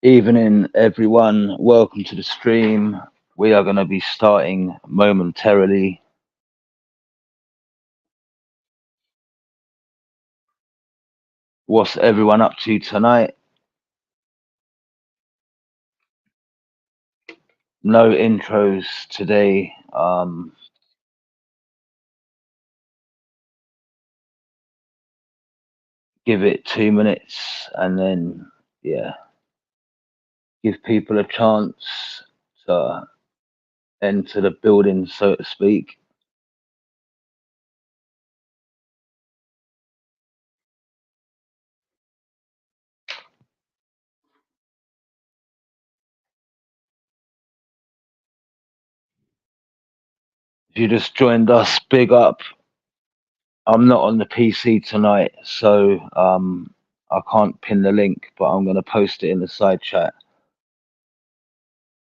Evening, everyone. Welcome to the stream. We are going to be starting momentarily. What's everyone up to tonight? No intros today. Give it 2 minutes and then, yeah, give people a chance to enter the building, so to speak. If you just joined us, big up. I'm not on the PC tonight, so I can't pin the link, but I'm going to post it in the side chat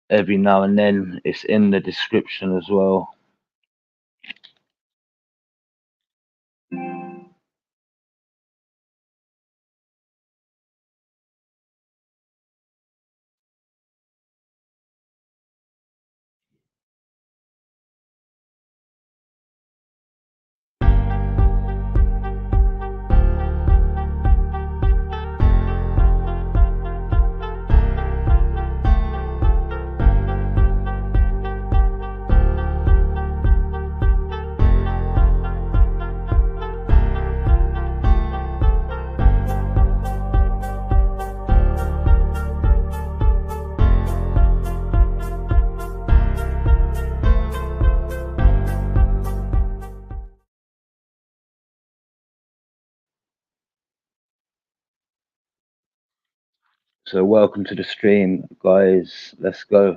every now and then. It's in the description as well. So welcome to the stream, guys. Let's go.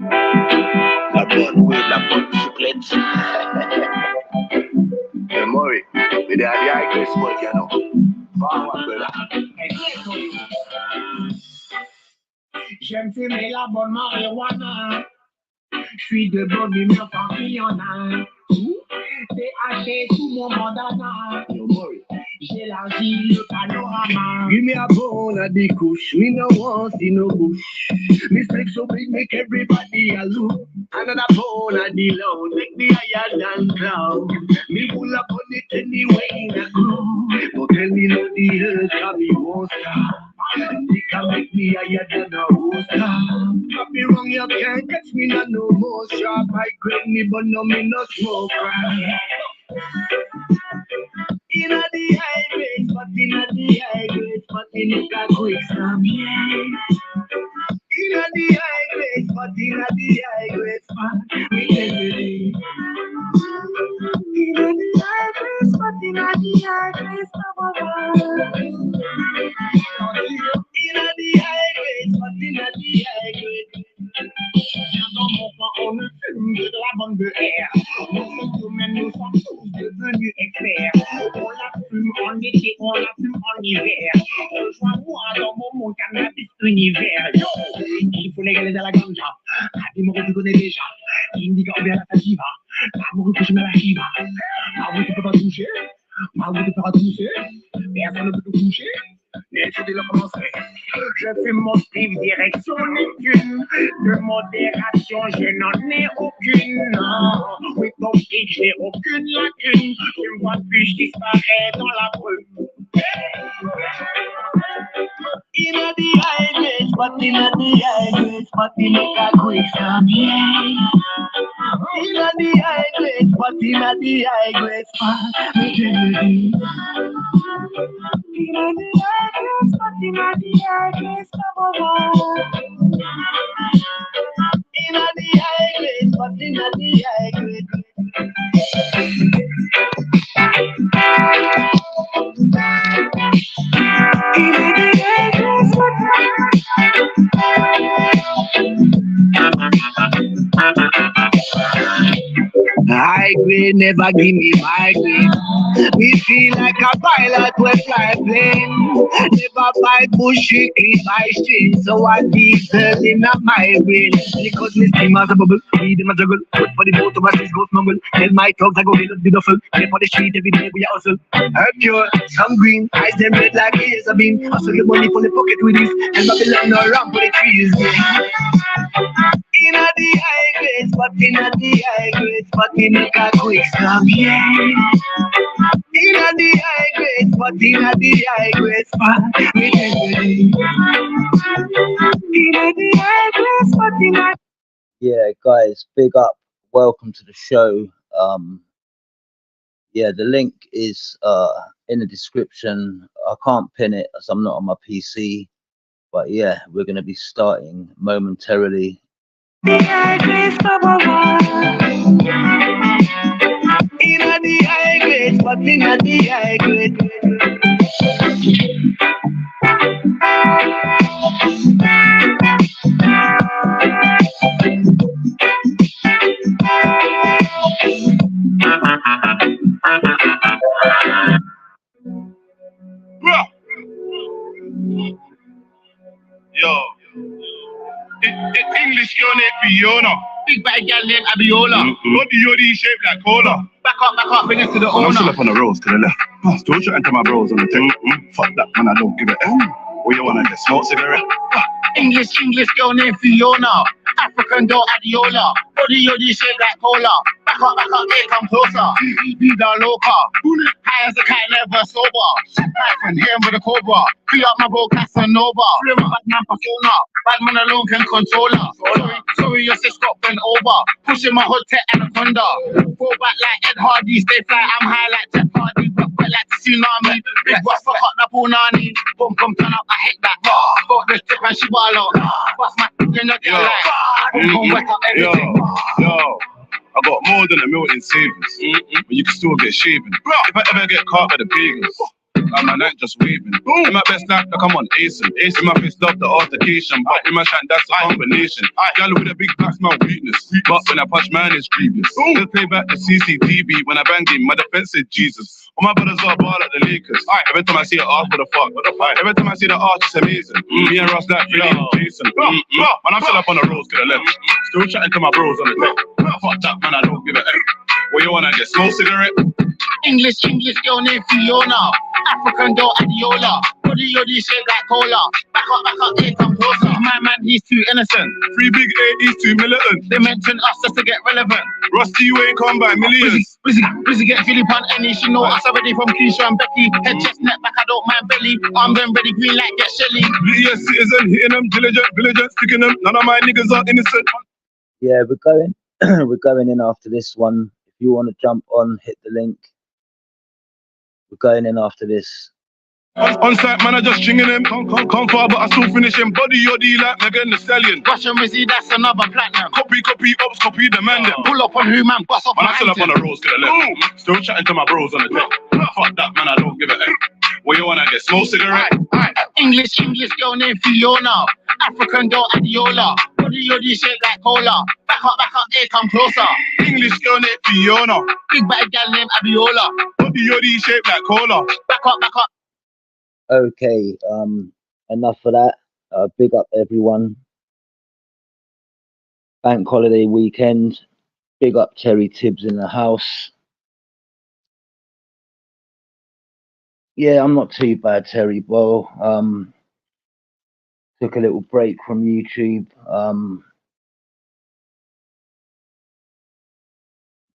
La bonne way, la bonne chiclette. Maury, with the idea I smoke, you know. J'aime fumer la bonne marijuana. J'suis de bonne humeur quand il y en a. THC sous mon bandana. J'élargis le panorama. Give me a bone at the kush, me no want see no bush. Mistake so big make everybody a look. Another bone at the load, make me higher than cloud. Me pull up on it anyway in a groove. Don't tell me no the earth can be won't stop. They can make me higher than a rooster. Drop me wrong, you can't catch me no more sharp. I grade me but no me no smoke. Inna the high grade, but inna the high grade, but inna the quick snap. Inna the high grade, but inna the high grade, but we can believe. Inna the high grade, but inna the high grade, inna the high grade, but inna the high grade. Dans mon coin, on ne fume que de la bonne de air. Dans ce domaine, nous sommes tous devenus experts. On la fume en été, on la fume en hiver. Rejoins-moi dans mon cannabis univers. Yo, il faut légaliser la ganja. Dis-moi que tu connais déjà. Indica ouvert la sativa. Amour que je mets la chiva. Amour, tu peux pas toucher. Amour, tu peux pas toucher. Personne ne peut te toucher. Mais je vais le commencer. Je fume mon style, direction Neptune. De modération, je n'en ai aucune. Non. Oui, ton pic, j'ai aucune lacune. Tu me vois plus, je disparais dans la brume. Inna the high grade, but inna the high grade, but inna the quick snap. Inna the high grade, but inna the high grade, but we can believe. Inna the high grade, but inna the high grade, inna the high grade, but inna the high grade. High way, never give me migraine. Me feel like a pilot when fly plane. Never buy bullshit, clean my string. So I diesel in my brain. Because me steam as a bubble, weed in my juggle. Put for the boat of my sis go smuggle. Tell my thugs I go hit up the duffel. Get for the street every day we hustle. Herb pure, some green, eyes them red like ears of bean. Hustle the money for the pocket with this. And Babylon no ramp for the trees. Inna the high grades, but inna the high grades, but inna a quick stop, yeah. Inna the high grades, but inna the high grades, but inna the high grades, but inna. Yeah, guys, big up. Welcome to the show. Yeah, the link is in the description. I can't pin it as I'm not on my PC, but yeah, we're gonna be starting momentarily. The high grades, inna the high grades, but inna the high grades. Yo, English girl named Fiona. Big bad girl named Abiola. Body yoddy shaped like cola. Back up, bring it to the owner. I'm still up on the roads to the left. Still trying to my bros on the tech. Fuck that, man, I don't give a F. Where you wanna get smoke cigarette? English girl named Fiona. African girl Adiola. Body yoddy shaped like cola. Back up, here come closer. Be the loca. High as a kite, never sober. Back from here with a cobra. Free up my bro Casanova. Bad man persona. Bad man alone can control her. Sorry, your sis got bent over. Pushing my hood to Anaconda. Fall back like Ed Hardy. Stay fly, I'm high like Jeff Hardy. But like the tsunami. Big boss fuck up the punani. Boom, turn up, I hate that. Got this tip and she ball out. Bust my in the girl like. Boom, wet up everything. Yo. I got more than $1 million in savings, but you can still get shaven. If I ever get caught by the pagans, I'm a night just waving. In my best life, like I'm on acing. Acing my face, love the altercation, but in my shank, that's a combination. Girl with a big back's my weakness, but when I punch, man, it's grievous. Just play back the CCTV when I bang him, my defense is Jesus. All my brothers are ball at the Lakers. Every time I see an arch, what the fuck? Every time I see the arch, it's amazing. Me and Ross, like Philly and Jason. Man, I'm still up on the roads to the left. Still chatting to my bros on the deck. Fuck that, man, I don't give a F. Where you wanna get smoke cigarette? English girl named Fiona. African girl Adiola. Body yoddy shaped like cola. Back up, here come closer. My man, he's too innocent. 3 big 8, he's too militant. They mention us just to get relevant. Rusty, you ain't come by millions. Busy get Philip on any. She know us already from Keisha and Becky. Head, chest, neck, back, I don't mind belly. Armed and ready, green like get Shelly. BS citizen, hitting them, diligent, sticking them. None of my niggas are innocent. Yeah, we're going we're going in after this one. If you want to jump on, hit the link. We're going in after this. On site, man, I just stringing him. Come far, but I still finish him. Body yoddy like Megan Thee Stallion. Russian Rizzy, that's another platinum. Copy, ops, copy, demand them. Pull up on who, man, bust off. Man, I still up on the roads to the left. Still chatting to my bros on the deck. Fuck that, man, I don't give a F. Where you wanna get smoke cigarette? English girl named Fiona. African girl Adiola. Body yoddy shaped like cola. Back up, here come closer. English girl named Fiona. Big bad girl named Abiola. Body yoddy shaped like cola. Back up. Okay, enough of that. Big up everyone. Bank holiday weekend. Big up Terry Tibbs in the house. Yeah, I'm not too bad, Terry. Well, took a little break from YouTube.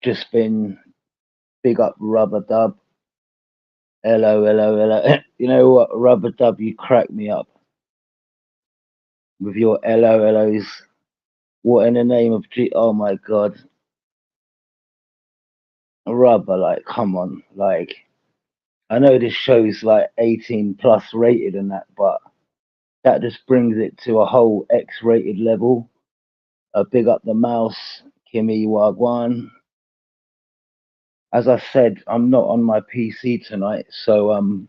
Just been big up Rubber Dub. Hello. You know what, Rubber Dub, you crack me up with your LOLs. What in the name of G? Oh my God, Rubber, like, come on, like, I know this show's like 18 plus rated and that, but that just brings it to a whole X-rated level. Big up the mouse, Kimmy Wagwan. As I said, I'm not on my PC tonight, so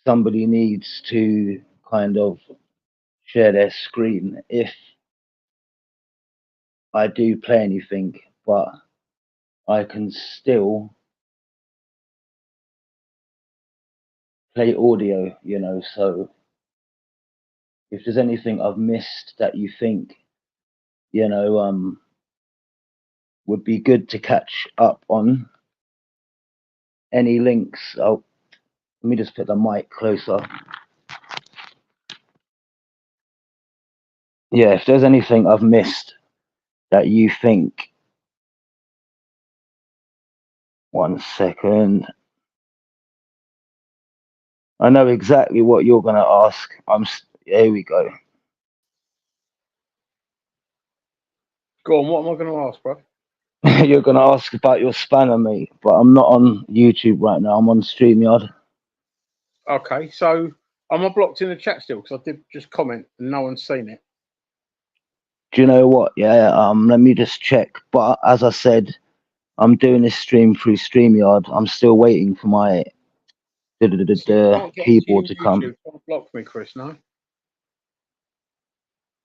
somebody needs to kind of share their screen if I do play anything, but I can still play audio, you know. So if there's anything I've missed that you think, you know, would be good to catch up on, any links, let me just put the mic closer. Yeah, if there's anything I've missed that you think, 1 second. I know exactly what you're gonna ask. Here we go. Go on, what am I going to ask, bro? You're gonna ask about your spanner, mate, but I'm not on YouTube right now. I'm on StreamYard. Okay, so am I blocked in the chat still? Because I did just comment and no one's seen it. Do you know what? Yeah, let me just check. But as I said, I'm doing this stream through StreamYard. I'm still waiting for my So you can't get keyboard onto to come. YouTube. Don't block me, Chris, no?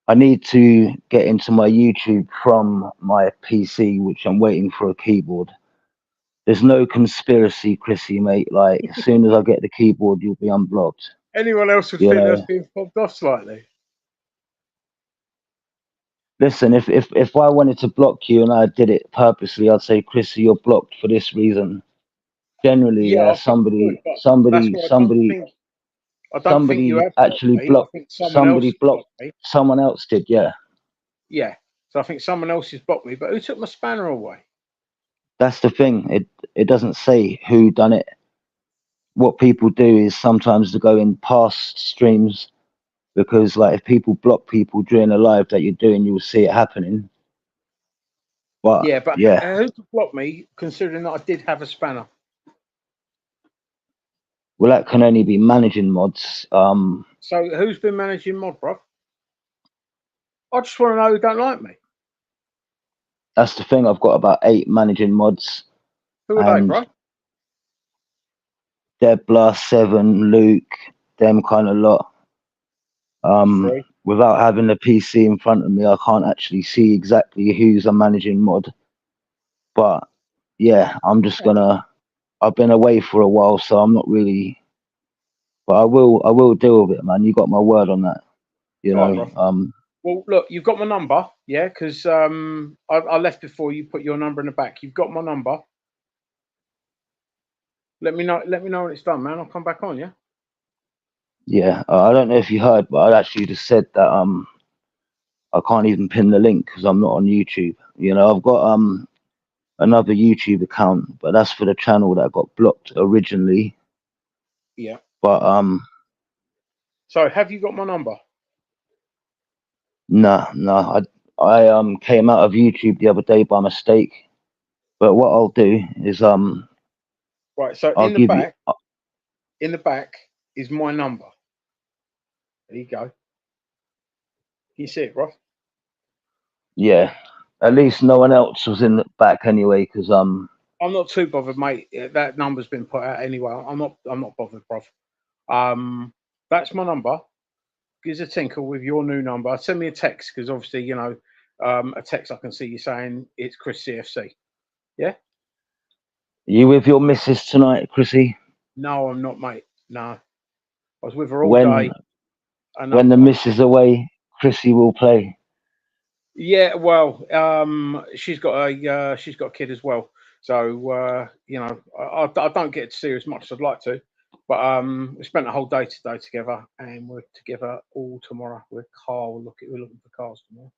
I need to get into my YouTube from my PC, which I'm waiting for a keyboard. There's no conspiracy, Chrissy, mate. Like, as soon as I get the keyboard, you'll be unblocked. Anyone else would You think know. that's being popped off slightly. Listen, if I wanted to block you and I did it purposely, I'd say, Chrissy, you're blocked for this reason. Generally, Yeah, I think somebody you would, but that's why I don't think you have actually me. blocked. I think someone else Somebody blocked. me. Someone else did, yeah. Yeah, so I think someone else has blocked me. But who took my spanner away? That's the thing. It doesn't say who done it. What people do is sometimes to go in past streams, because like if people block people during a live that you're doing, you'll see it happening. But yeah, who could block me considering that I did have a spanner? Well, that can only be managing mods. So who's been managing mod, bro? I just want to know who don't like me. That's the thing. I've got about 8 managing mods. Who are they, bro? Debla, Seven, Luke, them kind of lot. Without having the PC in front of me, I can't actually see exactly who's a managing mod. But yeah, I'm just gonna. I've been away for a while, so I'm not really. But I will deal with it, man. You got my word on that. You know. Right, well, look, you've got my number, yeah, because I left before you put your number in the back. You've got my number. Let me know when it's done, man. I'll come back on, yeah. Yeah, I don't know if you heard, but I actually just said that I can't even pin the link because I'm not on YouTube. You know, I've got another YouTube account, but that's for the channel that got blocked originally. Yeah. But So have you got my number? No. I came out of YouTube the other day by mistake. But what I'll do is right. So in the back is my number. There you go. Can you see it, bro? Yeah. At least no one else was in the back anyway, because I'm not too bothered, mate. That number's been put out anyway. I'm not bothered, bro. That's my number. Give us a tinkle with your new number. Send me a text because obviously, you know, a text I can see you saying it's Chris CFC. Yeah. You with your missus tonight, Chrissy? No, I'm not, mate. No, I was with her all day. When the missus away, Chrissy will play. Yeah, well, she's got a kid as well. So you know, I don't get to see her as much as I'd like to, but we spent a whole day today together, and we're together all tomorrow. We're looking for cars tomorrow.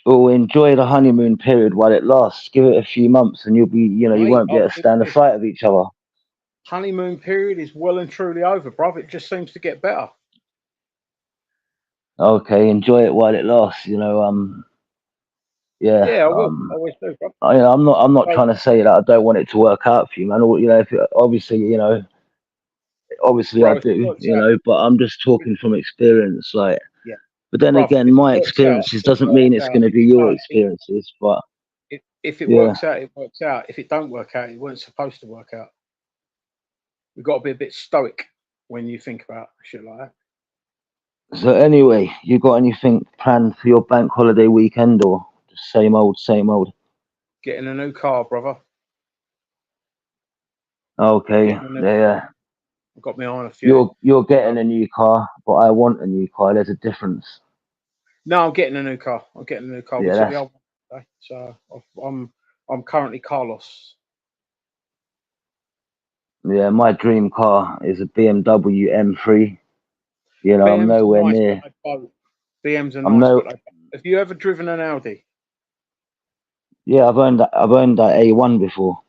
Oh, enjoy the honeymoon period while it lasts. Give it a few months, and you'll be, you know, you won't be able to stand the sight of each other. Honeymoon period is well and truly over, bruv. It just seems to get better. Okay, enjoy it while it lasts. You know, yeah. Yeah, I will. I always do, bro. I'm not trying to say that I don't want it to work out for you, man. Or, you know, obviously I do, you know, but I'm just talking from experience, like. Yeah. But then again, my experiences doesn't mean it's going to be your experiences. But if it works out, it works out. If it don't work out, it wasn't supposed to work out. We've got to be a bit stoic when you think about shit like that. So anyway, you got anything planned for your bank holiday weekend, or just same old, same old? Getting a new car, brother. Okay, Getting a new yeah. I've got my eye on a few. You're getting a new car, but I want a new car. There's a difference. No, I'm getting a new car. I'm getting a new car. We Yeah, took the that's old one today, so I'm currently Carlos. yeah. My dream car is a BMW M3. You know, I'm BMs are nowhere nice, near. but they boat. BMs are I'm nice, no. but they boat. Have you ever driven an Audi? Yeah, I've owned that A1 before.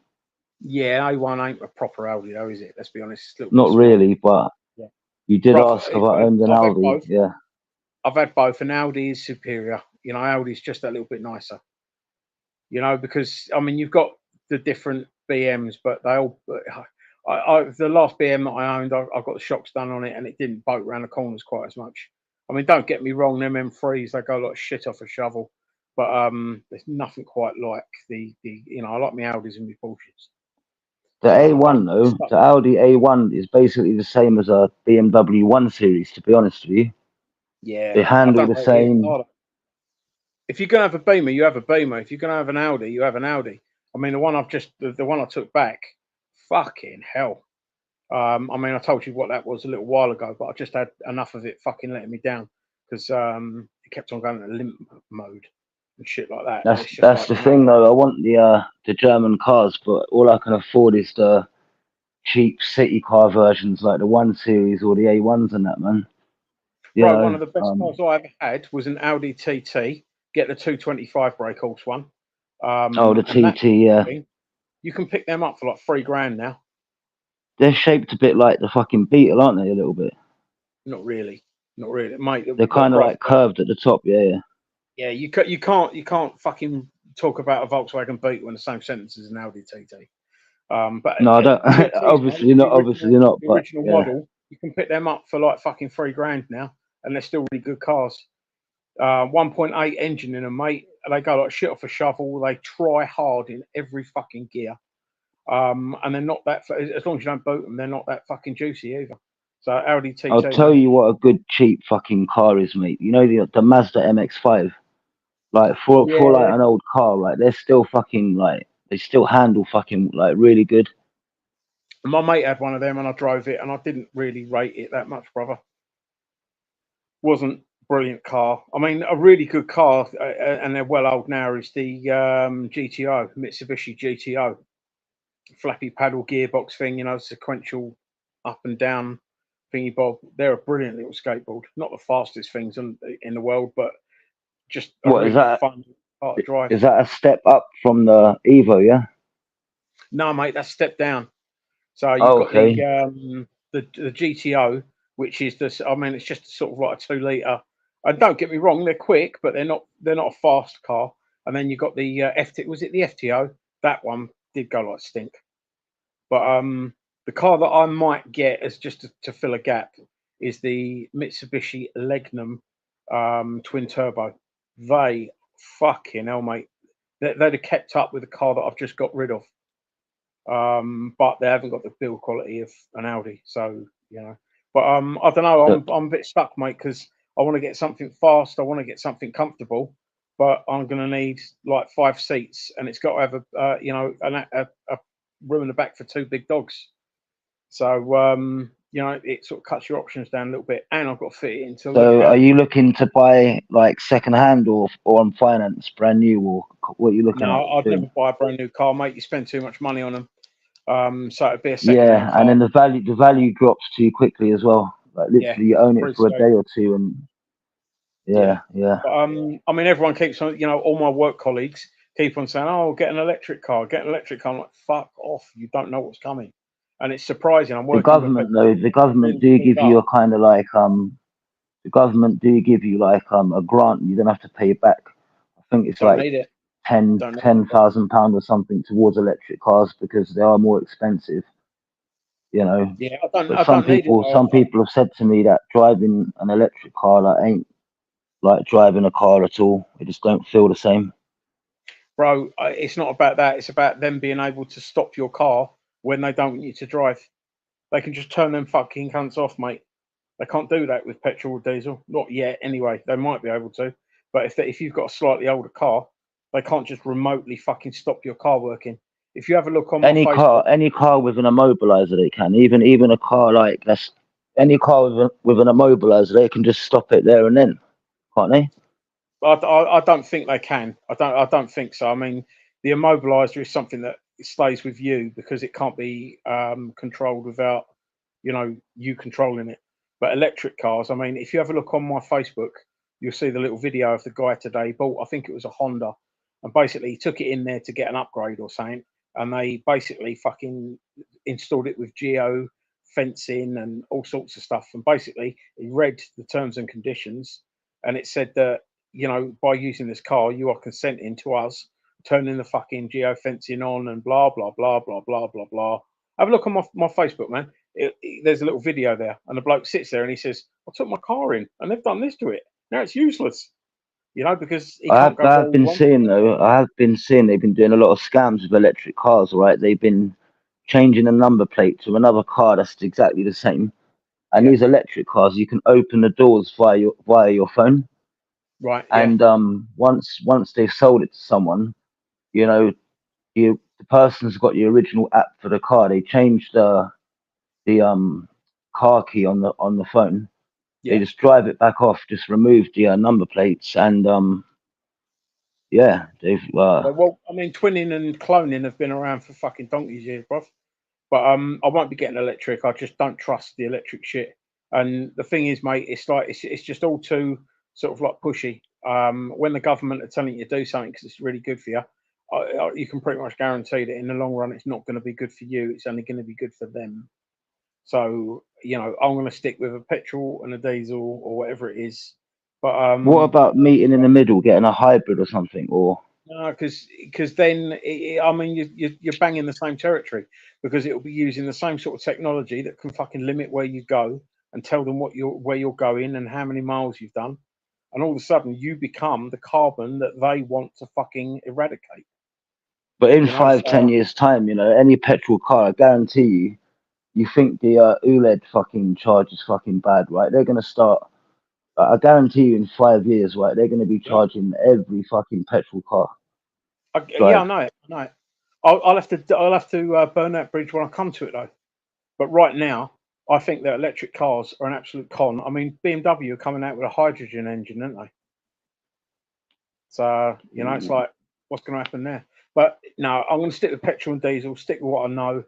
Yeah, A1 ain't a proper Audi though, is it? Let's be honest, it's a little bit Not small. really, but Yeah. you did Bruv, ask if I owned an I've had Audi. both. Yeah. I've had both, and Audi is superior. You know, Audi's just a little bit nicer. You know, because I mean, you've got the different BMs, but they all. The last BM that I owned, I got the shocks done on it, and it didn't boat around the corners quite as much. I mean, don't get me wrong, them M3s they go like shit off a shovel, but there's nothing quite like the you know, I like my Audis and my Porsches. The So I A1 don't get though, stuck. the Audi A1 is basically the same as a BMW 1 Series. To be honest with you, Yeah, they I handle don't the know what it is. same. If you're gonna have a Beamer, you have a Beamer. If you're gonna have an Audi, you have an Audi. I mean, the one I took back, fucking hell. I mean, I told you what that was a little while ago, but I just had enough of it fucking letting me down because it kept on going into limp mode and shit like that. And it's just That's like, the no, thing though. I want the German cars, but all I can afford is the cheap city car versions like the 1 Series or the A1s and that, man. You bro, one know, of the best cars I ever had was an Audi TT. Get the 225 brake horse one. oh, the And that TT, yeah. thing, you can pick them up for like £3,000 now. They're shaped a bit like the fucking Beetle, aren't they? A little bit. Not really, not really, mate. They're What, kind of bro? like curved at the top, yeah. Yeah, you can't fucking talk about a Volkswagen Beetle in the same sentence as an Audi TT. But No, I don't. TTs, mate, Obviously not. the But original yeah, model, you can pick them up for like fucking £3,000 now, and they're still really good cars. 1.8 engine in them, mate. They go like shit off a shovel. They try hard in every fucking gear, and they're not that. As long as you don't boot them, they're not that fucking juicy either. So Audi TT, I'll tell mate. you what a good cheap fucking car is, mate. You know the Mazda MX-5. Like for Yeah, like an old car, like they're still fucking like they still handle fucking like really good. my mate had one of them, and I drove it, and I didn't really rate it that much, brother. Wasn't brilliant car. I mean, a really good car, and they're well old now, is the GTO, Mitsubishi GTO. Flappy paddle gearbox thing, you know, sequential up and down thingy bob. They're a brilliant little skateboard. Not the fastest things in the world, but just a What is really that? fun car to drive. Is that a step up from the Evo? Yeah. No, mate, that's step down. So you've Oh, got okay. the GTO, which is this. I mean, it's just sort of like a 2 litre. And don't get me wrong, they're quick, but they're not a fast car. And then you've got the FT. Was it the FTO? That one did go like stink. But the car that I might get as just to fill a gap is the Mitsubishi Legnum twin turbo. They fucking hell, mate. They'd have kept up with the car that I've just got rid of. But they haven't got the build quality of an Audi. So you know, but I don't know. So, I'm a bit stuck, mate, because I want to get something fast. I want to get something comfortable, but I'm going to need like 5 seats, and it's got to have a you know a room in the back for 2 big dogs. So you know, it sort of cuts your options down a little bit, and I've got to fit it into a little so are Audi. you looking to buy like second hand or on finance, brand new, or what are you looking at No, I'd never doing? buy a brand new car, mate. You spend too much money on them. So it'd be a second-hand Yeah, and car. then the value drops too quickly as well. Like Yeah, literally, you own it pretty for a safe. day or two, and Yeah. yeah. But I mean, everyone keeps on, you know, all my work colleagues keep on saying, "Oh, get an electric car, get an electric car." I'm like, "Fuck off! You don't know what's coming." And it's surprising. I'm The working with a government though, the government really do clued give you up. a kind of like the government do give you like a grant. You don't have to pay it back. I think it's Don't like need it. ten Don't need it, ten bro. thousand pound or something towards electric cars because they are more expensive. You know, Yeah, but I don't need it though. some people have said to me that driving an electric car like ain't like driving a car at all. It just don't feel the same. Bro, it's not about that. It's about them being able to stop your car when they don't want you to drive. They can just turn them fucking cunts off, mate. They can't do that with petrol or diesel. Not yet, anyway. They might be able to, but if you've got a slightly older car, they can't just remotely fucking stop your car working. If you have a look on Any my Facebook, any car with an immobilizer, they can. Even a car like that's any car with an immobilizer, they can just stop it there and then, can't they? I don't think they can. I don't think so. I mean, the immobilizer is something that stays with you because it can't be controlled without, you controlling it. But electric cars, I mean, if you have a look on my Facebook, you'll see the little video of the guy today. He bought, I think it was a Honda, and basically he took it in there to get an upgrade or something, and they basically fucking installed it with geo fencing and all sorts of stuff. And basically, he read the terms and conditions, and it said that, by using this car, you are consenting to us turning the fucking geo fencing on and blah blah blah blah blah blah blah. Have a look on my Facebook, man. There's a little video there, and the bloke sits there and he says, "I took my car in, and they've done this to it. Now it's useless." Because he can't go I have wrong. been seeing though. I have been seeing they've been doing a lot of scams with electric cars. Right, they've been changing the number plate to another car that's exactly the same. And Yeah. these electric cars, you can open the doors via your phone. Right. Yeah. And once they've sold it to someone, the person's got the original app for the car. They changed the car key on the phone. Yeah. They just drive it back off, just remove the number plates, and yeah, they've Well, I mean, twinning and cloning have been around for fucking donkey's years, bruv. But I won't be getting electric. I just don't trust the electric shit. And the thing is, mate, it's like it's just all too sort of like pushy. When the government are telling you to do something because it's really good for you, you can pretty much guarantee that in the long run, it's not going to be good for you. It's only going to be good for them. So I'm going to stick with a petrol and a diesel or whatever it is. But what about meeting in the middle, getting a hybrid or something, or? No, because then I mean you're banging the same territory because it will be using the same sort of technology that can fucking limit where you go and tell them where you're going and how many miles you've done, and all of a sudden you become the carbon that they want to fucking eradicate. But in 5-10 years time, any petrol car, I guarantee you think the OLED fucking charge is fucking bad, right? They're gonna start. I guarantee you, in 5 years, right, they're gonna be charging every fucking petrol car. Yeah, I know it. I know it. I'll have to burn that bridge when I come to it though. But right now, I think that electric cars are an absolute con. I mean, BMW are coming out with a hydrogen engine, aren't they? So it's like, what's going to happen there? But no, I'm going to stick with petrol and diesel. Stick with what I know.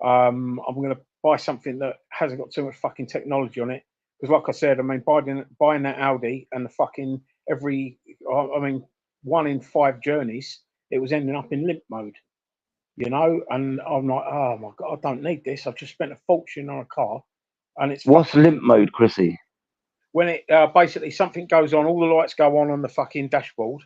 I'm going to buy something that hasn't got too much fucking technology on it. Because, like I said, I mean, buying that Audi and the fucking one in 5 journeys, it was ending up in limp mode. And I'm like, oh my god, I don't need this. I've just spent a fortune on a car, and it's what's limp mode, Chrissy? When it basically something goes on, all the lights go on the fucking dashboard,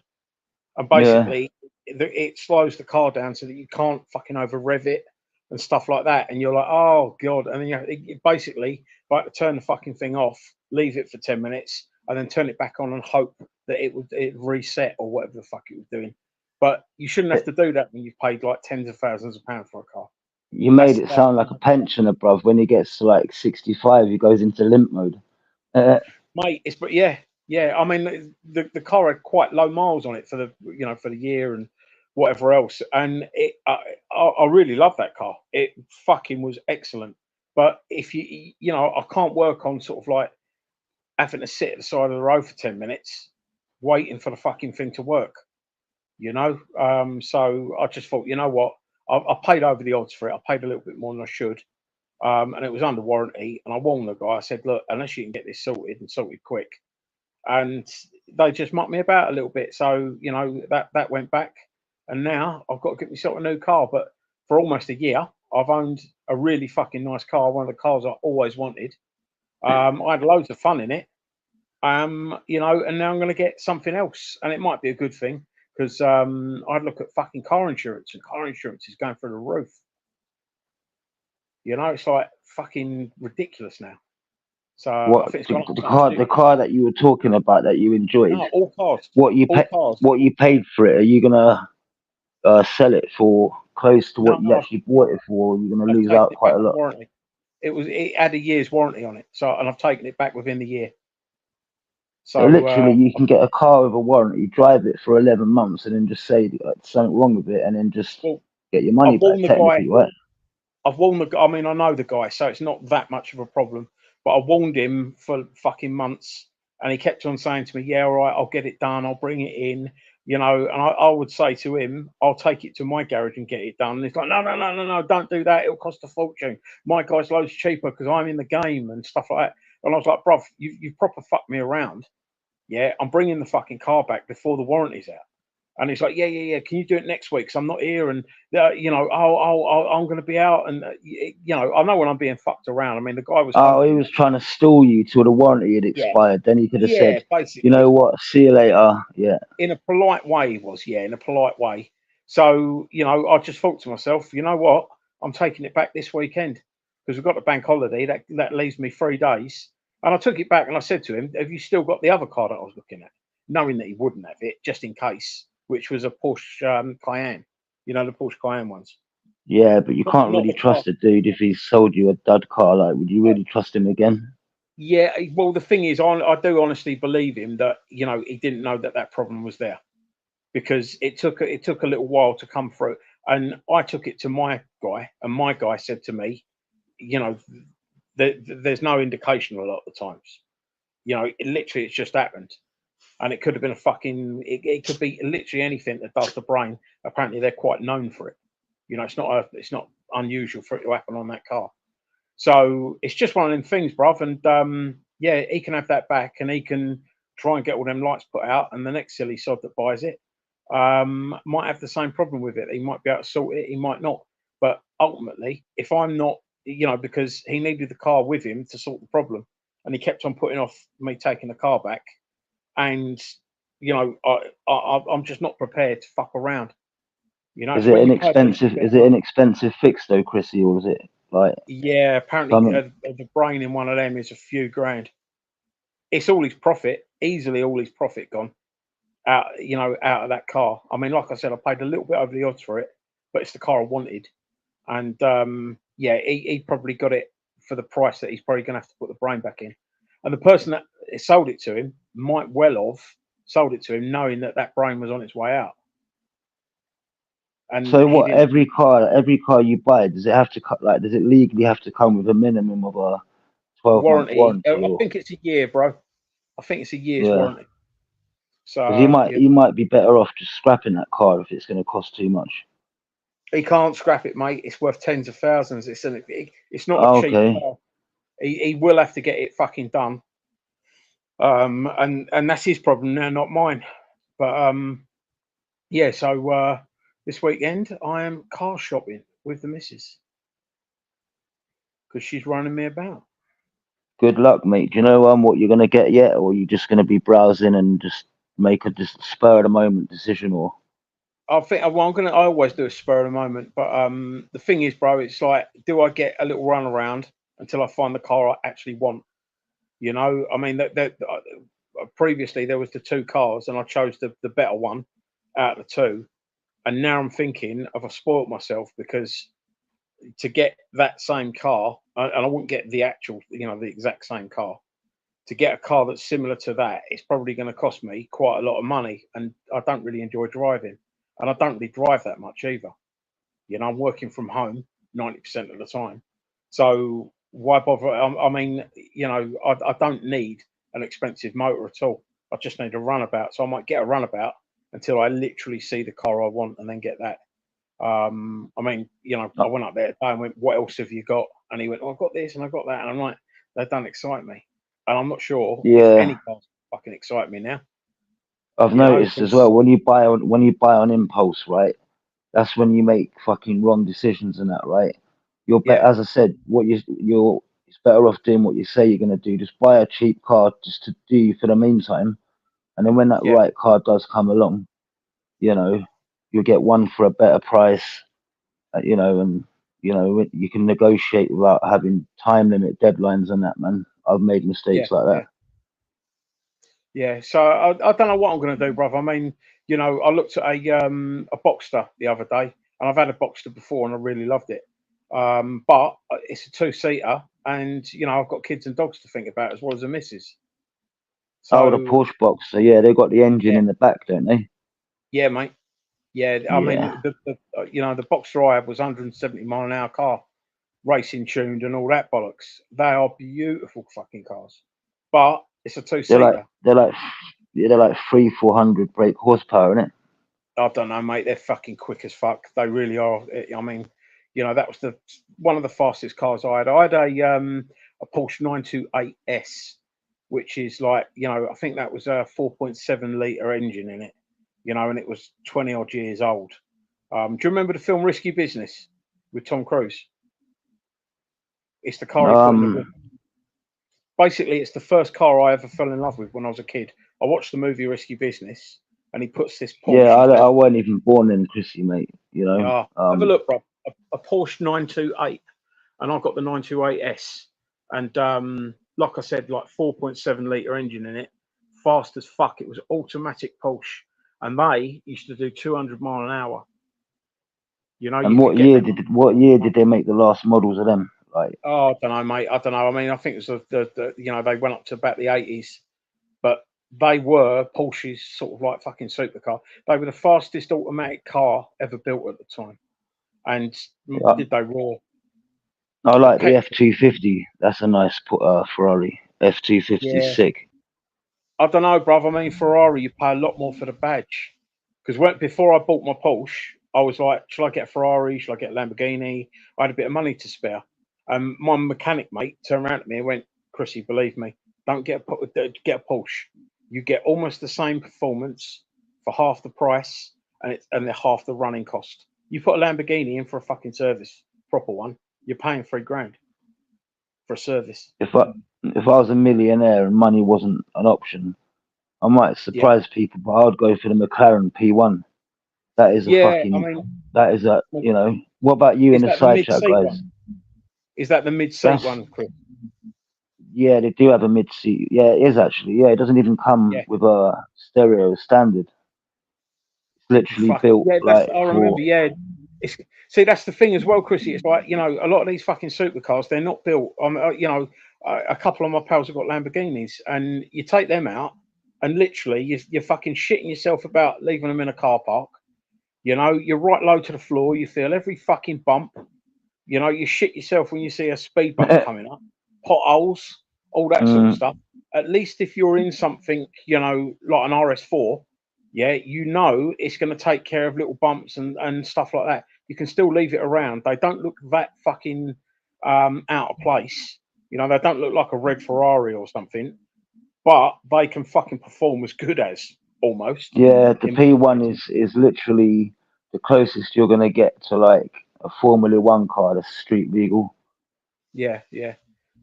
and basically it slows the car down so that you can't fucking over rev it and stuff like that. And you're like, oh god, and then you basically like turn the fucking thing off, leave it for 10 minutes, and then turn it back on and hope that it reset or whatever the fuck it was doing. But you shouldn't have to do that when you've paid like tens of thousands of pounds for a car. You made it sound like a pensioner, bruv. When he gets to like 65, he goes into limp mode. Mate, yeah. I mean, the car had quite low miles on it for the for the year and whatever else, and I really love that car. It fucking was excellent. But if I can't work on sort of like having to sit at the side of the road for 10 minutes waiting for the fucking thing to work. So I just thought, you know what, I paid over the odds for it. I paid a little bit more than I should, and it was under warranty. And I warned the guy. I said, look, unless you can get this sorted and sorted quick, and they just mucked me about a little bit. So that went back, and now I've got to get myself a new car. But for almost a year, I've owned a really fucking nice car, one of the cars I always wanted. I had loads of fun in it, and now I'm going to get something else, and it might be a good thing. Because I'd look at fucking car insurance, and car insurance is going through the roof. It's like fucking ridiculous now. So what, I think the car that you were talking about that you enjoyed? No, all cars. What you paid for it? Are you gonna sell it for close to what you actually bought it for? Or are you gonna lose out quite a lot? Warranty. It had a year's warranty on it, and I've taken it back within the year. So So literally, you can get a car with a warranty, drive it for 11 months, and then just say like, something wrong with it, and then just well, get your money I've back. warned the guy. Technically, right? I've warned the guy. I mean, I know the guy, so it's not that much of a problem. But I warned him for fucking months, and he kept on saying to me, "Yeah, all right, I'll get it done. I'll bring it in." You know, and I would say to him, "I'll take it to my garage and get it done." And he's like, "No, no, no, no, no, don't do that. It'll cost a fortune. My guy's loads cheaper because I'm in the game and stuff like that." And I was like, "Bruv, you proper fucked me around. Yeah, I'm bringing the fucking car back before the warranty's out." And he's like, yeah. Can you do it next week? 'Cause I'm not here, and you know, I'm going to be out, and you know, I know when I'm being fucked around. I mean, the guy was Oh, he hoping, was trying to stall you till the warranty had yeah, expired. Then he could have yeah, said, "You know basically, what? See you later." Yeah. in a polite way, he was, yeah, in a polite way. So, you know, I just thought to myself, you know what? I'm taking it back this weekend because we've got the bank holiday. That leaves me 3 days. And I took it back and I said to him, "Have you still got the other car that I was looking at?" Knowing that he wouldn't have it, just in case, which was a Porsche Cayenne. You know, the Porsche Cayenne ones. Yeah, but you can't Not really the car. trust a dude if he's sold you a dud car. Like, would you really trust him again? Yeah, well, the thing is, I do honestly believe him that, you know, he didn't know that problem was there, because it took a little while to come through. And I took it to my guy, and my guy said to me, you know, there's no indication a lot of the times. You know, it's just happened, and it could have been a fucking. It could be literally anything that does the brain. Apparently, they're quite known for it. You know, it's not unusual for it to happen on that car. So it's just one of them things, bruv. And yeah, he can have that back, and he can try and get all them lights put out. And the next silly sod that buys it might have the same problem with it. He might be able to sort it, he might not. But ultimately, if I'm not, you know, because he needed the car with him to sort the problem, and he kept on putting off me taking the car back, and you know, I'm just not prepared to fuck around. You know, Is it's it when you pay a little inexpensive? bit Is of it money. inexpensive fix though, Chrissy, or is it like Yeah, apparently something? the brain in one of them is a few grand. It's all his profit, easily all his profit gone out, you know, out of that car. I mean, like I said, I paid a little bit over the odds for it, but it's the car I wanted. And yeah, he probably got it for the price that he's probably going to have to put the brain back in. And the person that sold it to him might well have sold it to him knowing that brain was on its way out. And So he what? didn't. Every car you buy, does it have to like? Does it legally have to come with a minimum of a 12-month Warranty, warranty, I or think it's a year, bro. I think it's a year's yeah? warranty. Because you So might yeah, you might be better off just scrapping that car if it's going to cost too much. he can't scrap it, mate. It's worth tens of thousands. It's not a Oh, cheap okay. car. He will have to get it fucking done. And that's his problem now, not mine. But yeah. So this weekend I am car shopping with the missus because she's running me about. Good luck, mate. Do you know what you're going to get yet, or are you just going to be browsing and just make a just spur of the moment decision, or? I think well, I always do a spur of the moment, but the thing is, bro, it's like, do I get a little run around until I find the car I actually want? You know, I mean, previously there was the two cars, and I chose the better one out of the two. And now I'm thinking, have I spoilt myself? Because to get that same car, and I wouldn't get the actual, you know, the exact same car. To get a car that's similar to that, it's probably going to cost me quite a lot of money, and I don't really enjoy driving, and I don't really drive that much either. You know, I'm working from home 90% of the time, so why bother? I mean, you know, I don't need an expensive motor at all. I just need a runabout, so I might get a runabout until I literally see the car I want, and then get that. I mean, you know, I went up there today and went, "What else have you got?" And he went, "Oh, I've got this and I've got that," and I'm like, "That don't excite me," and I'm not sure if any Yeah, cars fucking excite me now. I've You know, noticed as well because when you buy on impulse, right? That's when you make fucking wrong decisions and that, right? You're better, yeah, as I said, what you're it's better off doing what you say you're gonna do. Just buy a cheap car just to do for the meantime, and then when that yeah, right car does come along, you know, you'll get one for a better price, you know, and you know you can negotiate without having time limit deadlines and that, man. I've made yeah, mistakes like yeah, that. yeah. So I don't know what I'm going to do, brother. I mean, you know, I looked at a Boxster the other day, and I've had a Boxster before, and I really loved it. But it's a two-seater, and you know, I've got kids and dogs to think about as well as a missus. Oh, the So Porsche box. So yeah, they got the engine yeah, in the back, don't they? yeah, mate. Yeah, I mean, Yeah. the Boxer I had was 170-mile-an-hour car, racing tuned and all that bollocks. They are beautiful fucking cars, but it's a They're like two-seater. they're like yeah, they're like 300-400 brake horsepower, innit? I don't know, mate. They're fucking quick as fuck. They really are. I mean, that was one of the fastest cars I had. I had a Porsche 928S, which is like, I think that was a 4.7 litre engine in it, and it was 20 odd years old. Do you remember the film Risky Business with Tom Cruise? It's the car he put in the book. Um, Basically, it's the first car I ever fell in love with when I was a kid. I watched the movie Risky Business, and he puts this yeah, Porsche. I wasn't even born in Chrissy, mate. You know. Yeah, have a look, bro. A Porsche 928, and I've got the 928S, and like I said, like 4.7 litre engine in it, fast as fuck. It was automatic Porsche, and they used to do 200 mile an hour. And You could get them. what year did they make the last models of them? Like, Oh, I don't know, mate. I don't know. I mean, I think it was they went up to about the 80s, but they were Porsche's sort of like fucking supercar. They were the fastest automatic car ever built at the time. And yeah, did they roar? I And like the F250. That's a nice Ferrari. F250 is yeah, sick. I don't know, bruv. I mean, Ferrari, you pay a lot more for the badge. Because before I bought my Porsche, I was like, shall I get a Ferrari? Shall I get a Lamborghini? I had a bit of money to spare. My mechanic mate turned around to me and went, Chrissy, believe me, don't get a Porsche. You get almost the same performance for half the price, and they're half the running cost. You put a Lamborghini in for a fucking service, proper one, you're paying $3,000 for a service. If I was a millionaire and money wasn't an option, I might Yeah, surprise people, but I'd go for the McLaren P1. That is a yeah. I fucking. mean, That is a. You know. What about you is in the that the side chat, mid-seat guys? one? Is that the mid-seat That's one, Chris? yeah. They do have a mid seat. Yeah, it is actually. Yeah, it doesn't even come Yeah. with a stereo standard. It's literally Fucking built yeah, like I for. remember. Yeah, see, that's the thing as well, Chrissy. It's like, a lot of these fucking supercars, they're not built. A couple of my pals have got Lamborghinis, and you take them out, and literally you're fucking shitting yourself about leaving them in a car park. You're right low to the floor. You feel every fucking bump. You shit yourself when you see a speed bump coming up, potholes, all that sort of Mm, stuff. At least if you're in something, like an RS4, yeah, it's going to take care of little bumps and stuff like that. You can still leave it around. They don't look that fucking out of place. They don't look like a red Ferrari or something, but they can fucking perform as good as almost. yeah, the In most P1 cases. is literally the closest you're gonna get to like a Formula One car that's street legal. Yeah, yeah.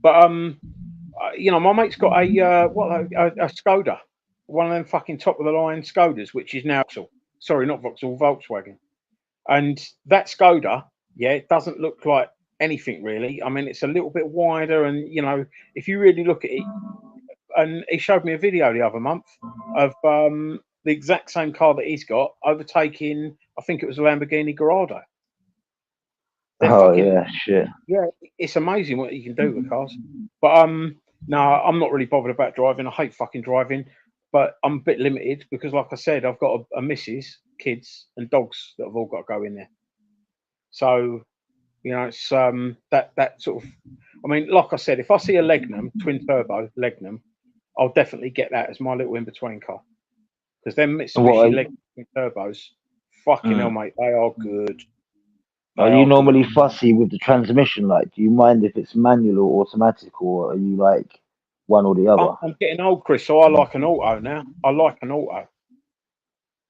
But my mate's got a Skoda, one of them fucking top of the line Skodas, which is now sorry, not Vauxhall, Volkswagen. And that Skoda, yeah, it doesn't look like anything really. I mean, it's a little bit wider, and if you really look at it, and he showed me a video the other month of the exact same car that he's got overtaking, I think it was a Lamborghini Gallardo. They're Oh fucking yeah, shit. yeah, it's amazing what you can do with cars. But no, I'm not really bothered about driving. I hate fucking driving, but I'm a bit limited because, like I said, I've got a missus, kids, and dogs that have all got to go in there. So it's that sort of. I mean, like I said, if I see a Legnum twin turbo Legnum, I'll definitely get that as my little in between car because them What Mitsubishi Legnum twin turbos, fucking hell, mate, they are good. They are you are good. normally fussy with the transmission? Like, do you mind if it's manual or automatic, or are you like one or the other? I'm getting old, Chris, so I like an auto now. I like an auto,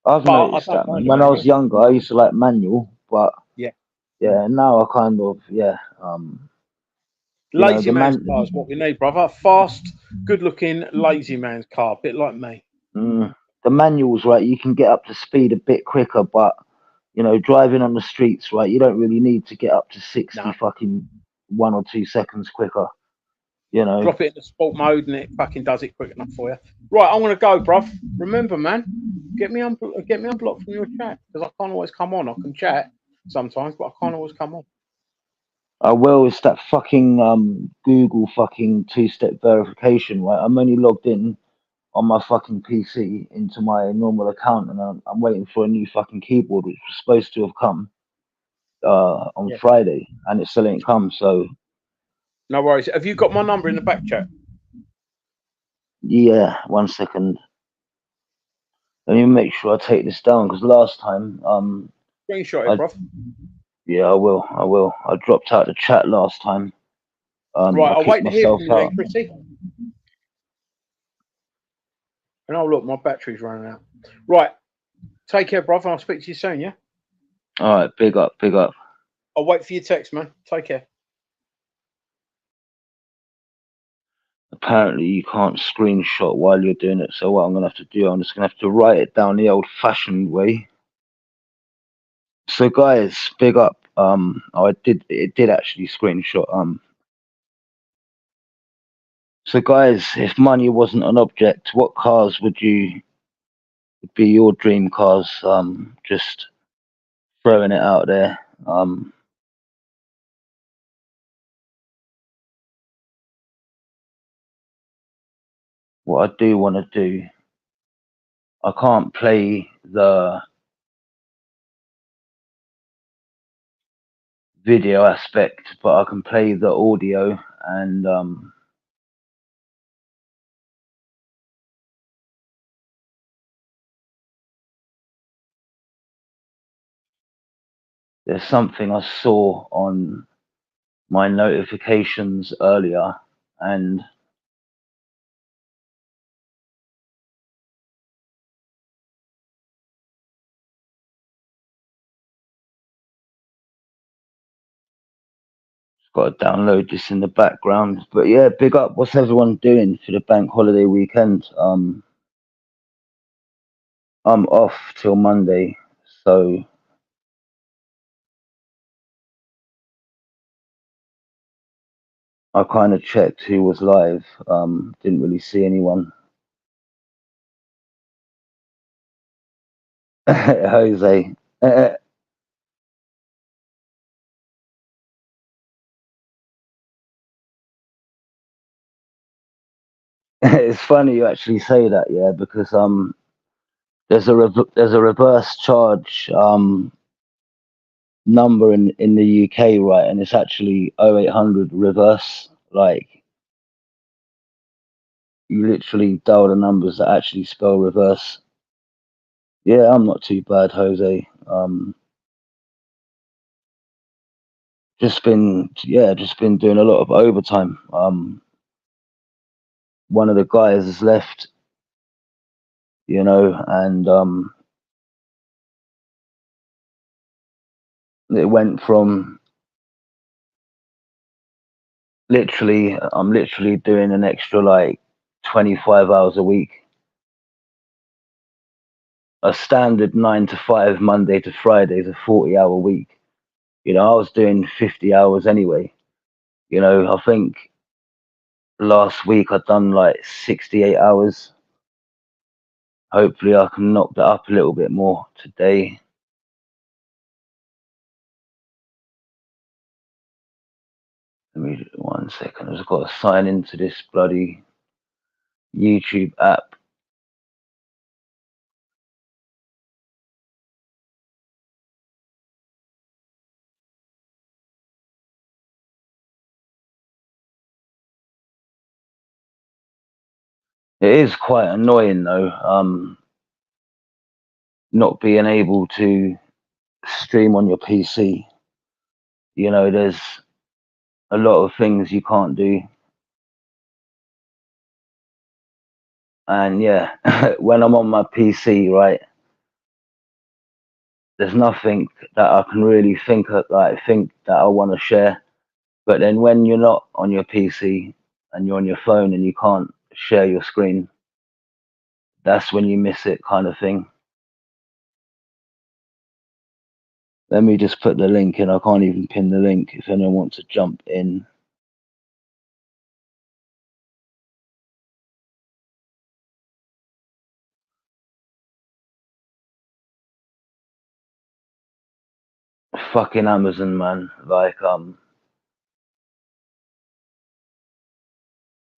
I've but I noticed don't that, man. mind a When I was manual. younger, I used to like manual, but Yeah. yeah, now I kind of Lazy the man's car is what we need, brother. Fast, good-looking, lazy man's car, a bit like me. the manuals, right? You can get up to speed a bit quicker, but driving on the streets, right? You don't really need to get up to 60 No. fucking 1 or 2 seconds quicker. Drop it in the sport mode and it fucking does it quick enough for you. Right, I'm gonna go, bruv. Remember, man, get me unblocked from your chat because I can't always come on. I can chat sometimes, but I can't always come on. Well, it's that fucking Google fucking 2-step verification, right? I'm only logged in on my fucking PC into my normal account, and I'm waiting for a new fucking keyboard, which was supposed to have come on Yeah. Friday, and it still ain't come. So No worries. Have you got my number in the back chat? yeah, 1 second. Let me make sure I take this down because last time, Screenshot it, bro. yeah, I will. I dropped out the chat last time. Right, I I'll kicked wait to hear myself from you then, out. Chrissy. And oh look, my battery's running out. Right, take care, brother. I'll speak to you soon. Yeah. All right, big up. I'll wait for your text, man. Take care. Apparently, you can't screenshot while you're doing it. So what I'm gonna have to do, I'm just gonna have to write it down the old-fashioned way. So guys, big up. It did actually screenshot. So guys, if money wasn't an object, what cars would be your dream cars? Just throwing it out there. What I do want to do, I can't play the video aspect, but I can play the audio, and there's something I saw on my notifications earlier, and got to download this in the background. But yeah, big up. What's everyone doing for the bank holiday weekend? I'm off till Monday, so I kind of checked who was live. Didn't really see anyone. Jose. It's funny you actually say that, yeah, because there's a reverse charge number in the UK, right, and it's actually 0800 reverse. Like you literally dial the numbers that actually spell reverse. Yeah, I'm not too bad, Jose. Just been doing a lot of overtime. One of the guys has left, and it went from I'm literally doing an extra like 25 hours a week. A standard 9 to 5 Monday to Friday is a 40-hour week. I was doing 50 hours anyway. I think last week I'd done like 68 hours. Hopefully I can knock that up a little bit more today. Let me 1 second. I've just got to sign into this bloody YouTube app. It is quite annoying though, not being able to stream on your PC. There's a lot of things you can't do. And yeah, when I'm on my PC, right, there's nothing that I can really think that I want to share. But then when you're not on your PC and you're on your phone and you can't share your screen, that's when you miss it, kind of thing. Let me just put the link in. I can't even pin the link if anyone wants to jump in. Fucking Amazon, man. Like,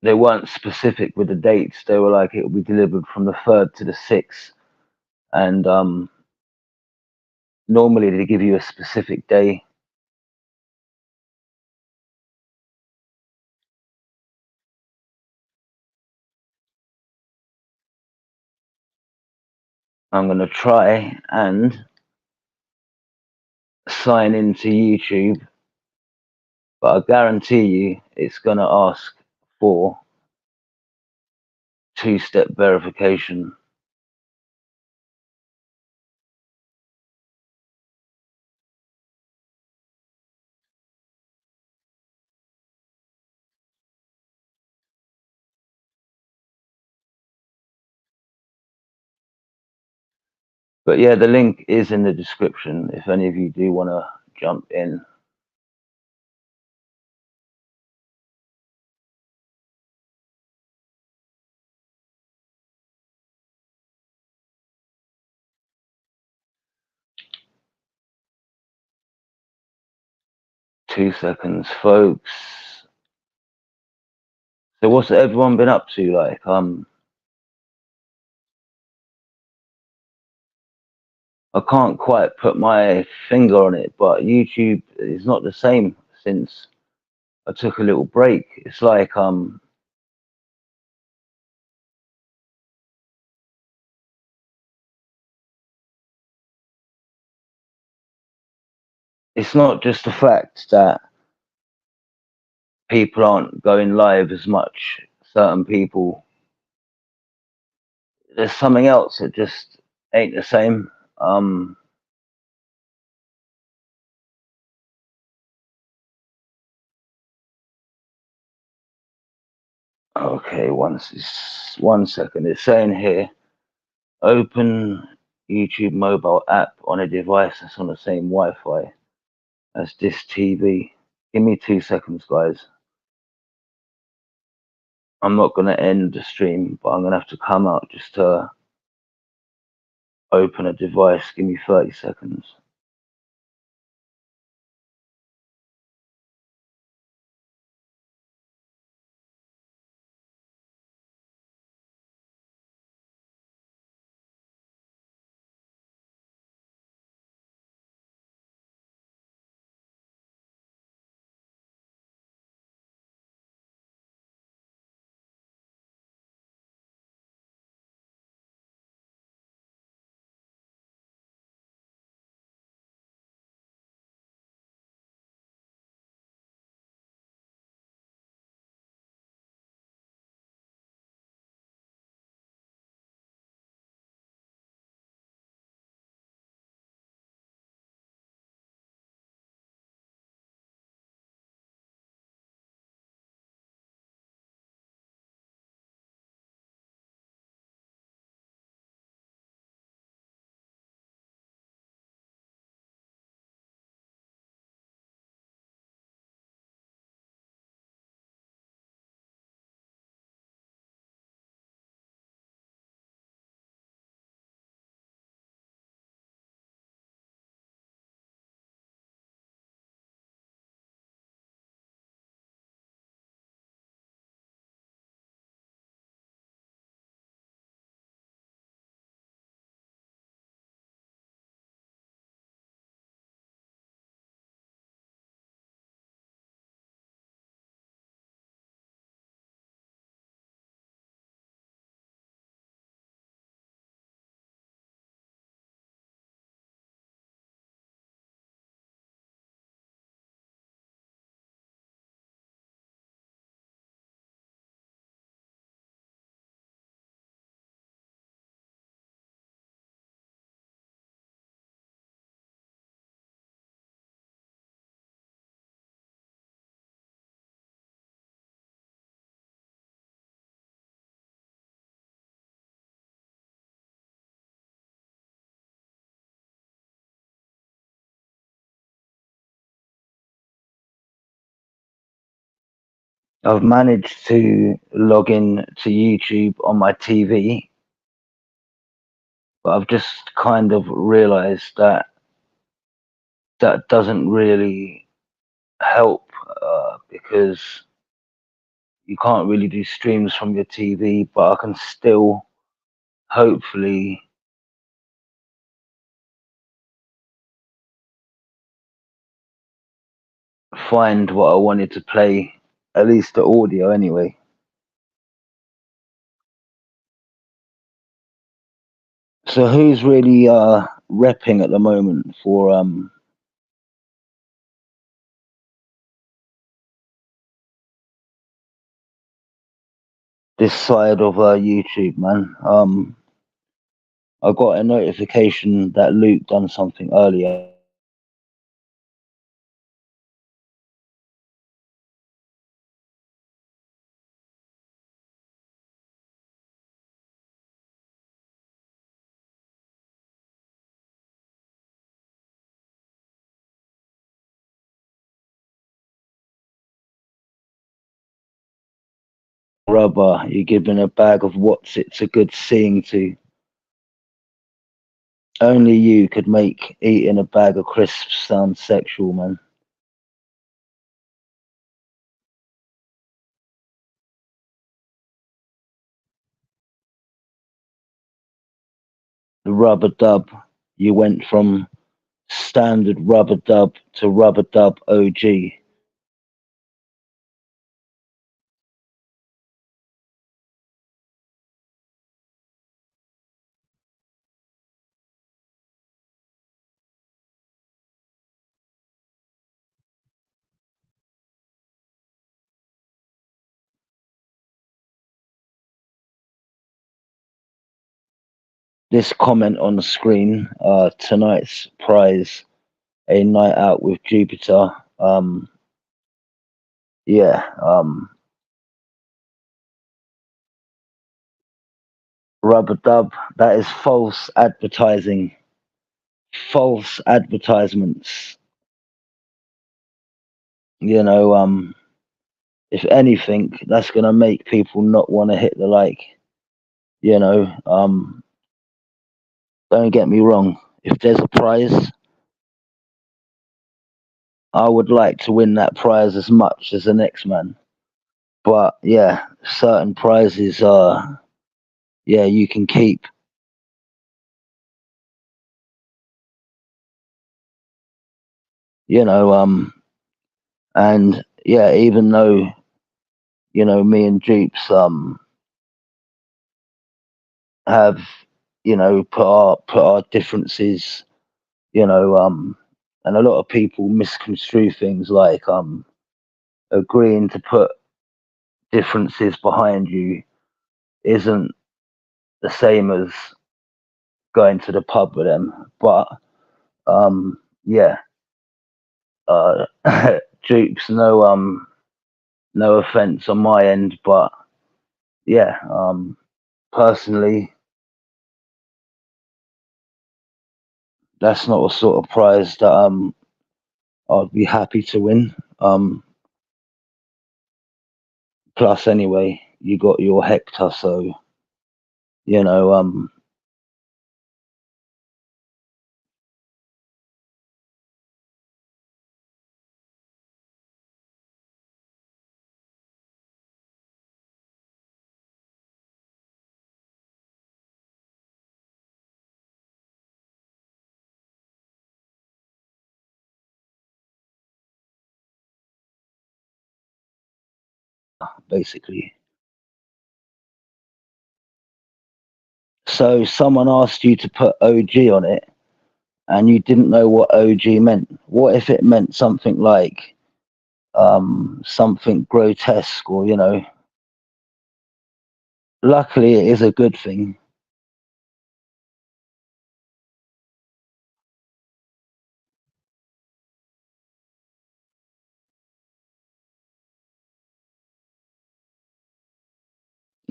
they weren't specific with the dates. They were like it will be delivered from the 3rd to the 6th, and normally they give you a specific day. I'm gonna try and sign into YouTube, but I guarantee you it's gonna ask for two-step verification. But yeah, the link is in the description if any of you do want to jump in. Two seconds, folks. So what's everyone been up to? Like, I can't quite put my finger on it, but YouTube is not the same since I took a little break. It's like it's not just the fact that people aren't going live as much, certain people. There's something else that just ain't the same. Okay, one second. It's saying here, open YouTube mobile app on a device that's on the same Wi-Fi as this TV. Give me 2 seconds, guys. I'm not going to end the stream, but I'm going to have to come out just to open a device. Give me 30 seconds. I've managed to log in to YouTube on my TV, but I've just kind of realized that that doesn't really help because you can't really do streams from your TV, but I can still hopefully find what I wanted to play, at least the audio anyway. So who's really repping at the moment for this side of YouTube, man? I got a notification that Luke done something earlier. Rubber, you're giving a bag of what's it's a good seeing to. Only you could make eating a bag of crisps sound sexual, man. The rubber dub, you went from standard rubber dub to rubber dub OG. This comment on the screen, tonight's prize, a night out with Jupiter. Yeah, rubber dub, that is false advertising. False advertisements. You know, if anything, that's gonna make people not want to hit the like. You know, don't get me wrong. If there's a prize, I would like to win that prize as much as the next man. But yeah, certain prizes are, yeah, you can keep. You know, and yeah, even though, you know, me and Jeeps have, you know, put our differences, you know, and a lot of people misconstrue things like agreeing to put differences behind you isn't the same as going to the pub with them. But yeah, Jeeps, no offense on my end, but yeah, personally, that's not a sort of prize that I'd be happy to win. Plus, anyway, you got your Hector, so you know, basically. So, someone asked you to put OG on it, and you didn't know what OG meant. What if it meant something like something grotesque, or you know? Luckily, it is a good thing.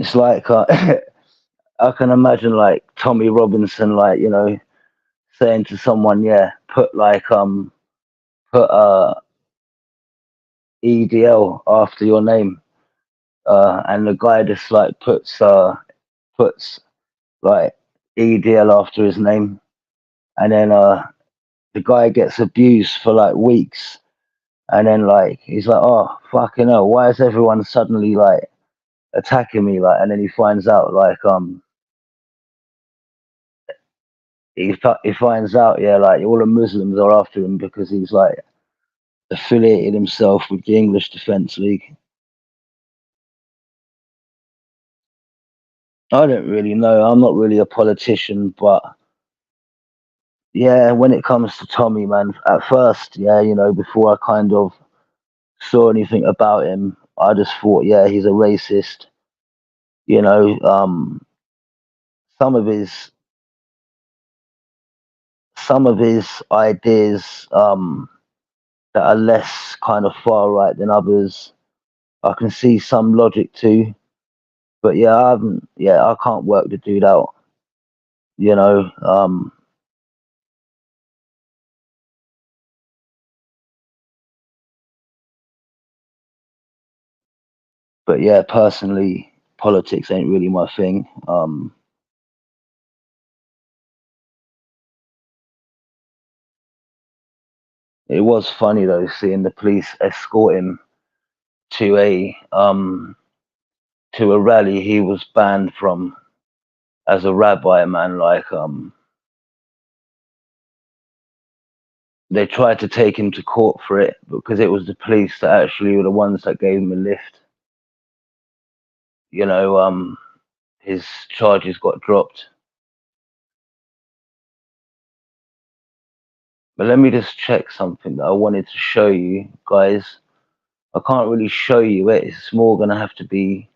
It's like I can imagine like Tommy Robinson, like you know, saying to someone, "Yeah, put like put EDL after your name," and the guy just like puts like EDL after his name, and then the guy gets abused for like weeks, And then like he's like, oh fucking hell, why is everyone suddenly like attacking me? Like, and then he finds out like he finds out, yeah, like all the Muslims are after him because he's like affiliated himself with the English Defence League. I don't really know. I'm not really a politician, but yeah, when it comes to Tommy, man, at first, yeah, you know, before I kind of saw anything about him, I just thought, yeah, he's a racist. You know, some of his some of his ideas that are less kind of far right than others, I can see some logic to. But yeah, I can't work the dude out. You know, but yeah, personally, politics ain't really my thing. It was funny though seeing the police escort him to a rally he was banned from as a rabbi, man. Like they tried to take him to court for it because it was the police that actually were the ones that gave him a lift. You know, his charges got dropped. But let me just check something that I wanted to show you guys. I can't really show you it. It's more gonna have to be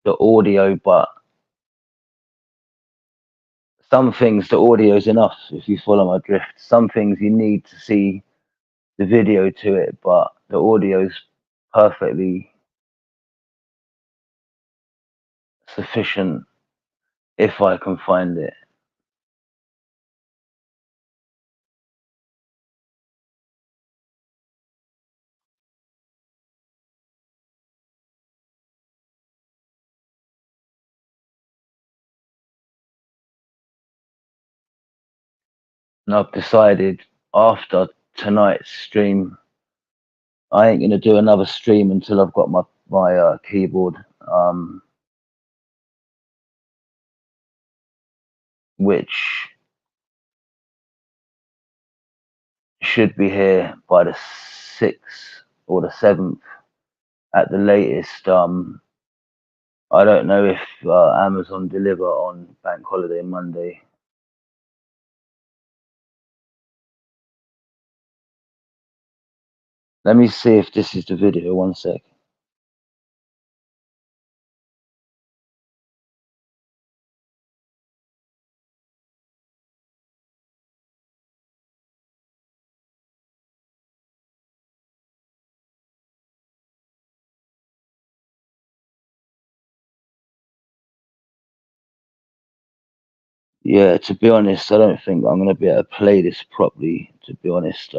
the audio, but some things the audio is enough if you follow my drift. Some things you need to see the video to it, but the audio is perfectly sufficient if I can find it. And I've decided after tonight's stream, I ain't gonna do another stream until I've got my keyboard, which should be here by the 6th or the 7th at the latest. I don't know if Amazon deliver on Bank Holiday Monday. Let me see if this is the video. One sec. Yeah, to be honest, I don't think I'm gonna be able to play this properly. To be honest,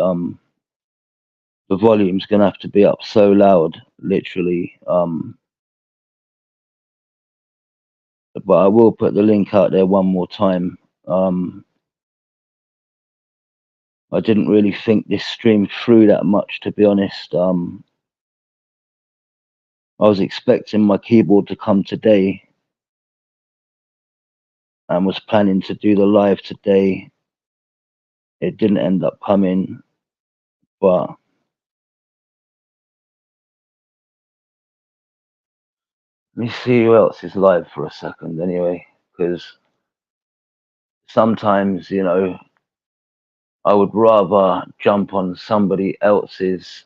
the volume's gonna have to be up so loud, literally. But I will put the link out there one more time. I didn't really think this stream through that much, to be honest. I was expecting my keyboard to come today and was planning to do the live today. It didn't end up coming, but let me see who else is live for a second anyway, because sometimes, you know, I would rather jump on somebody else's.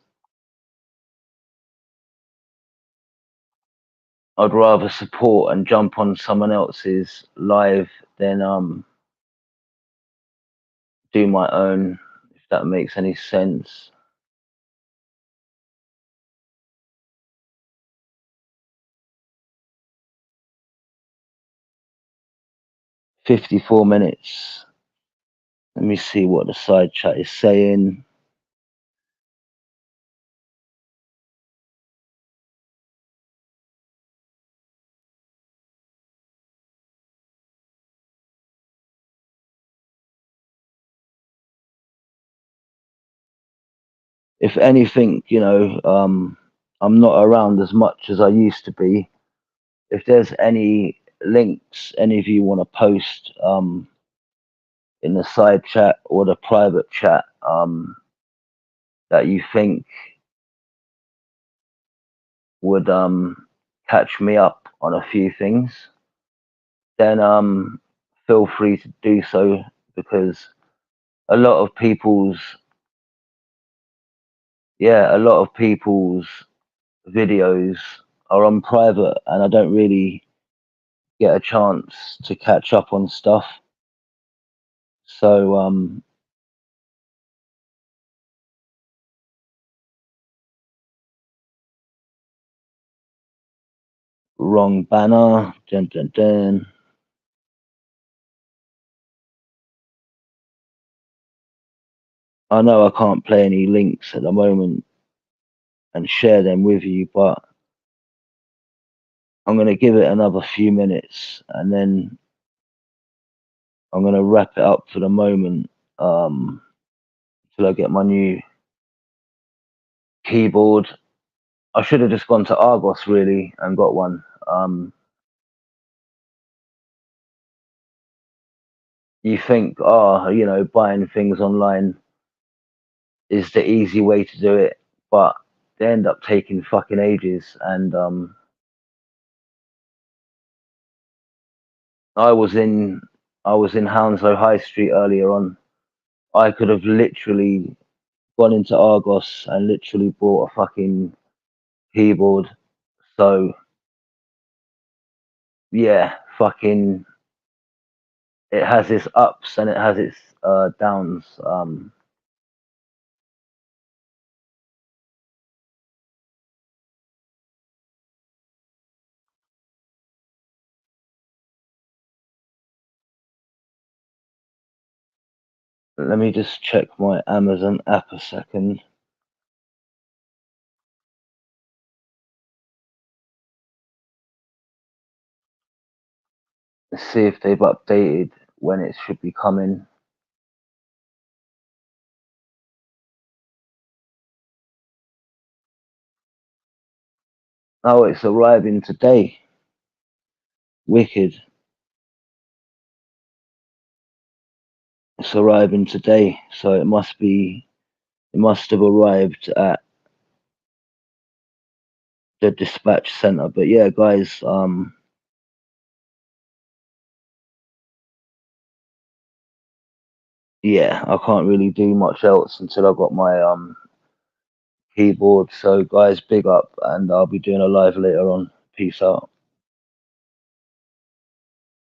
I'd rather support and jump on someone else's live than do my own, if that makes any sense. "54 minutes. Let me see what the side chat is saying. if anything, I'm not around as much as I used to be. If there's any links any of you want to post in the side chat or the private chat that you think would catch me up on a few things, then feel free to do so, because a lot of people's videos are on private, and I don't really get a chance to catch up on stuff. So wrong banner. Dun, dun, dun. I know I can't play any links at the moment and share them with you, but I'm going to give it another few minutes, and then I'm going to wrap it up for the moment till I get my new keyboard. I should have just gone to Argos really and got one. You think, buying things online is the easy way to do it, but they end up taking fucking ages. And I was in Hounslow High Street earlier on. I could have literally gone into Argos and literally bought a fucking keyboard. So yeah, fucking, it has its ups and it has its downs. Let me just check my Amazon app a second. Let's see if they've updated when it should be coming. Oh, it's arriving today. Wicked. It's arriving today, so it must have arrived at the dispatch center. But yeah, guys, yeah, I can't really do much else until I got my keyboard. So guys, big up, and I'll be doing a live later on. Peace out.